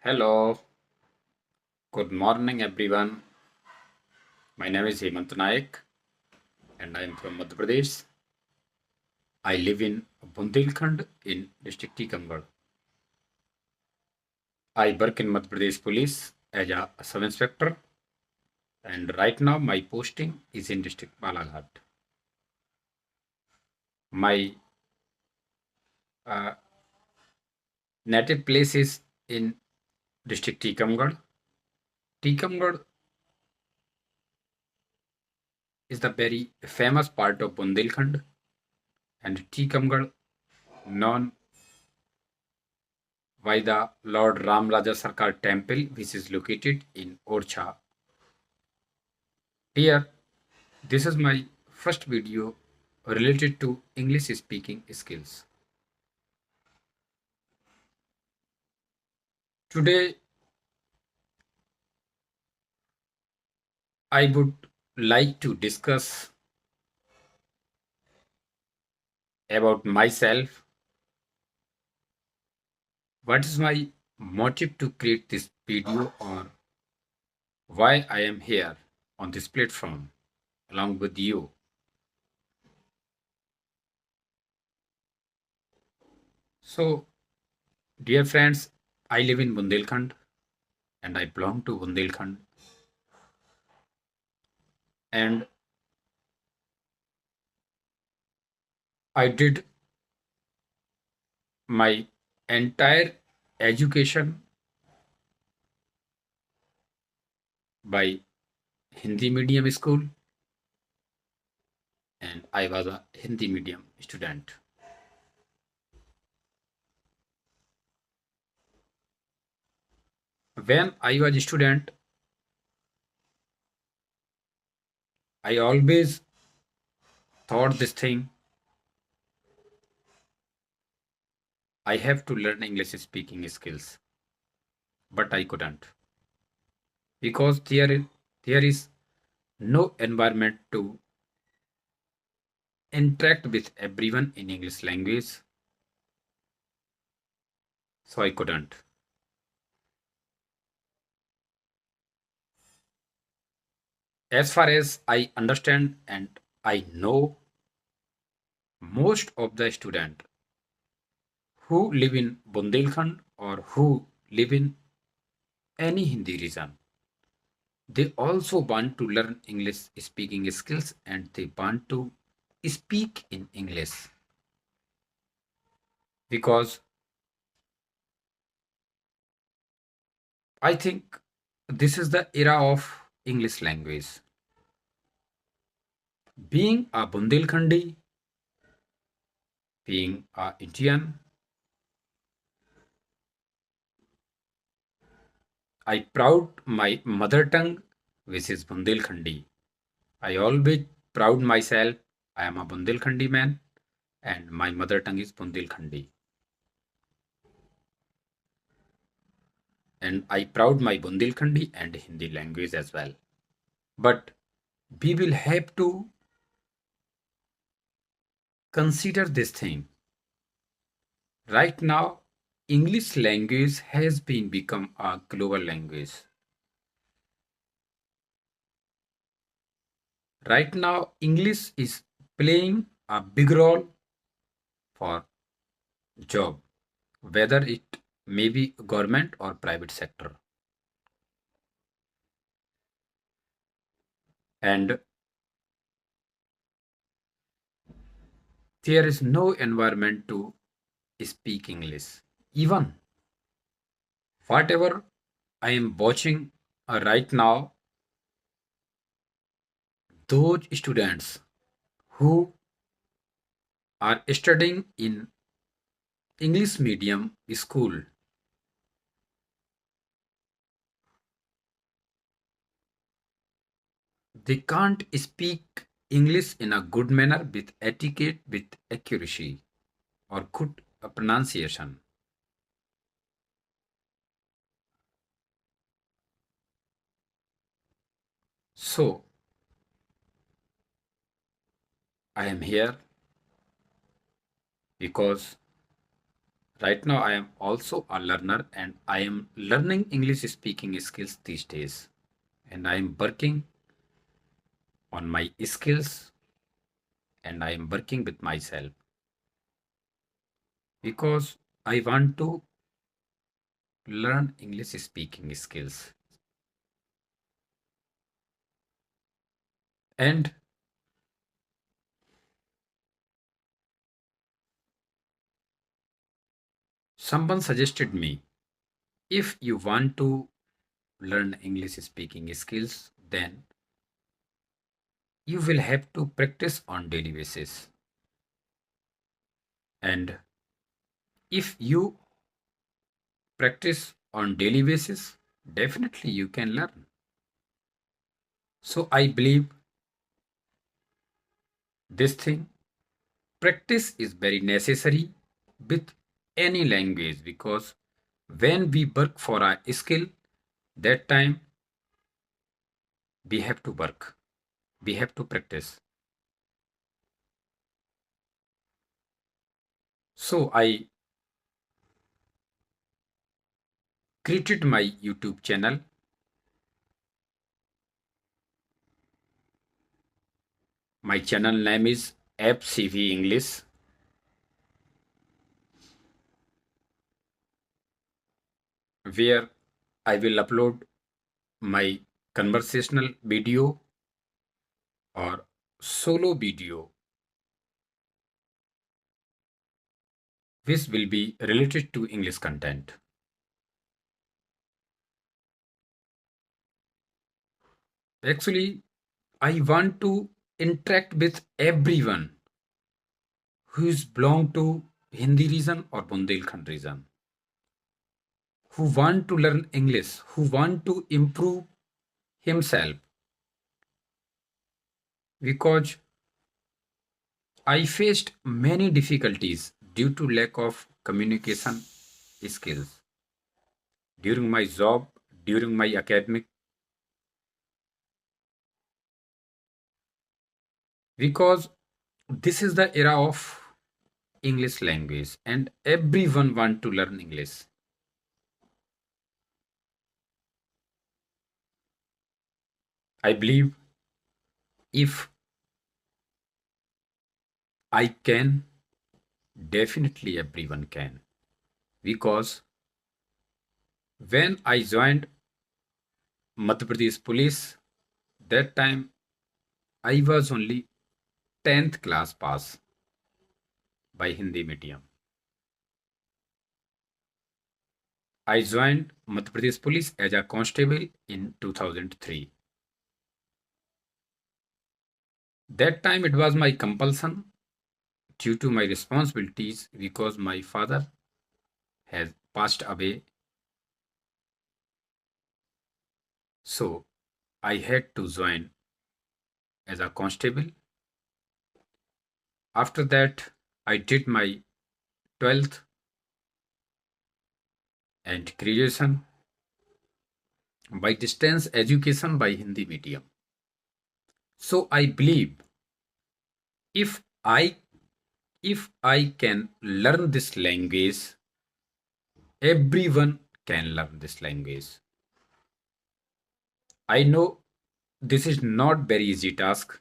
Hello, good morning everyone. My name is Hemant Naik and I am from Madhya Pradesh. I live in Bundelkhand in district Tikamgarh. I work in Madhya Pradesh Police as a sub-inspector and right now my posting is in district Balaghat. My uh, native place is in district Tikamgarh. Tikamgarh is the very famous part of Bundelkhand and Tikamgarh known by the Lord Ram Raja Sarkar temple which is located in Orcha. Here, this is my first video related to English speaking skills. Today, I would like to discuss about myself. What is my motive to create this video or why I am here on this platform along with you. So, dear friends, I live in Bundelkhand and I belong to Bundelkhand. And I did my entire education by Hindi medium school and I was a Hindi medium student. When I was a student, I always thought this thing I have to learn English speaking skills, but I couldn't because there is no environment to interact with everyone in English language, so I couldn't. As far as I understand and I know, most of the students who live in Bundelkhand or who live in any Hindi region, they also want to learn English speaking skills and they want to speak in English because I think this is the era of English language. Being a Bundelkhandi, being a Indian, I proud my mother tongue, which is Bundelkhandi. I always proud myself. I am a Bundelkhandi man, and my mother tongue is Bundelkhandi. And I proud my Bundelkhandi and Hindi language as well. But we will have to consider this thing. Right now, English language has been become a global language. Right now, English is playing a big role for job, whether it may be government or private sector. And there is no environment to speak English. Even whatever I am watching right now, those students who are studying in English medium school, they can't speak English in a good manner with etiquette, with accuracy, or good pronunciation. So, I am here because Right now, I am also a learner and I am learning English speaking skills these days. And I am working on my skills and I am working with myself because I want to learn English speaking skills. And someone suggested me, if you want to learn English speaking skills, then you will have to practice on daily basis. And if you practice on daily basis, definitely you can learn. So I believe this thing, practice is very necessary with any language, because when we work for a skill, that time we have to work, we have to practice. So I created my YouTube channel. My channel name is FCV English, where I will upload my conversational video or solo video which will be related to English content. Actually, I want to interact with everyone who is belong to Hindi region or Bundelkhand region, who want to learn English, who want to improve himself, because I faced many difficulties due to lack of communication skills during my job, during my academic, because this is the era of English language and everyone want to learn English. I believe if I can, definitely everyone can. Because when I joined Madhya Pradesh Police, that time I was only 10th class pass by Hindi medium. I joined Madhya Pradesh Police as a constable in 2003. That time it was my compulsion due to my responsibilities, because my father has passed away. So I had to join as a constable. After that, I did my 12th and graduation by distance education by Hindi medium. So I believe if I if I can learn this language, everyone can learn this language. I know this is not very easy task,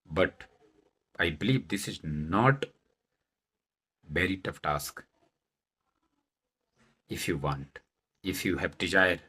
but I believe this is not very tough task. If you want, if you have desire,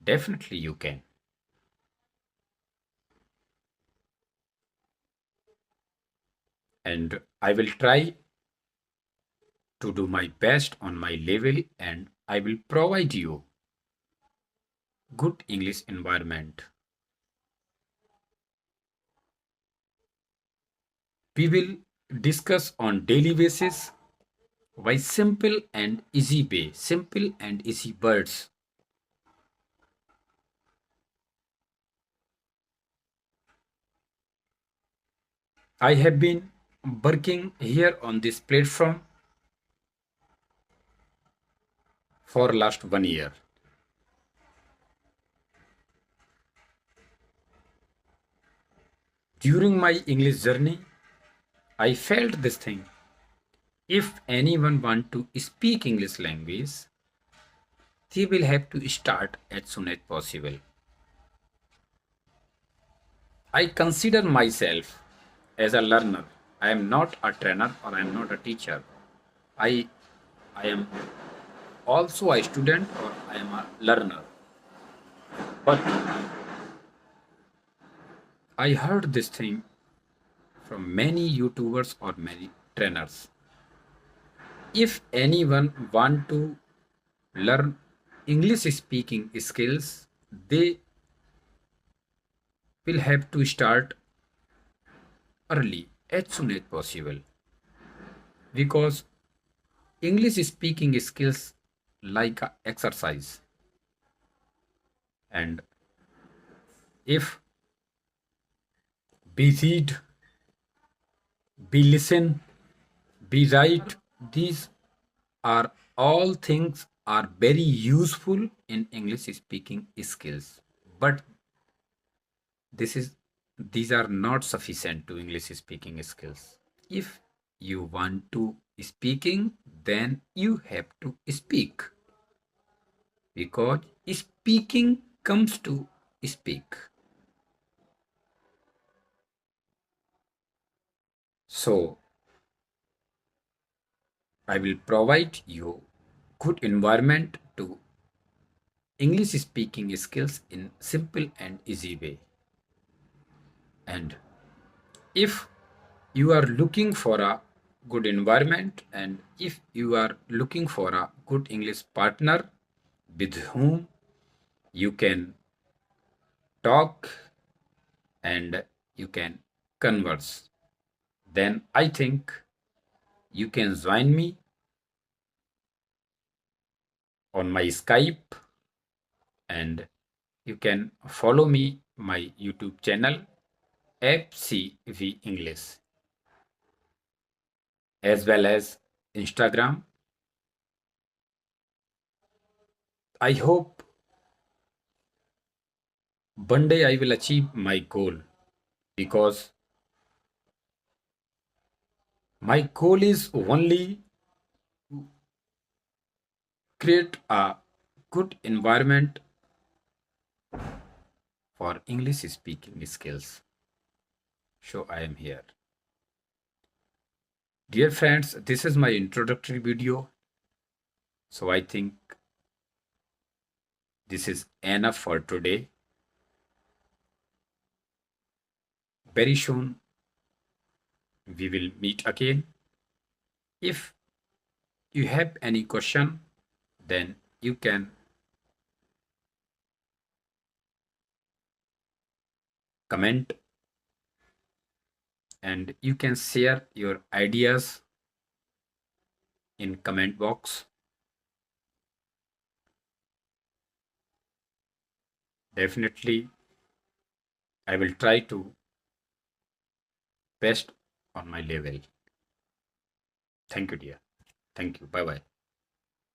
definitely you can. And I will try to do my best on my level, and I will provide you good English environment. We will discuss on daily basis why simple and easy way, simple and easy words. I have been working here on this platform for last 1 year. During my English journey, I felt this thing. if anyone want to speak English language, they will have to start as soon as possible. I consider myself as a learner. I am not a trainer or I am not a teacher. I I am also a student or I am a learner. But I heard this thing from many YouTubers or many trainers. If anyone want to learn English speaking skills, they will have to start early, as soon as possible, because English speaking skills like a exercise, and if be read, be listen, be write, these are all things are very useful in English speaking skills. But this is these are not sufficient to English speaking skills. If you want to speaking, then you have to speak, because speaking comes to speak. So I will provide you good environment to English speaking skills in simple and easy way. And if you are looking for a good environment, and if you are looking for a good English partner with whom you can talk and you can converse, then I think you can join me on my Skype, and you can follow me my YouTube channel FCV English, as well as Instagram. I hope one day I will achieve my goal, because my goal is only create a good environment for English speaking skills. So I am here. Dear friends, this is my introductory video. So I think this is enough for today. Very soon we will meet again. If you have any question, then you can comment, and you can share your ideas in comment box. Definitely I will try to best on my level. Thank you, dear. Thank you. Bye bye.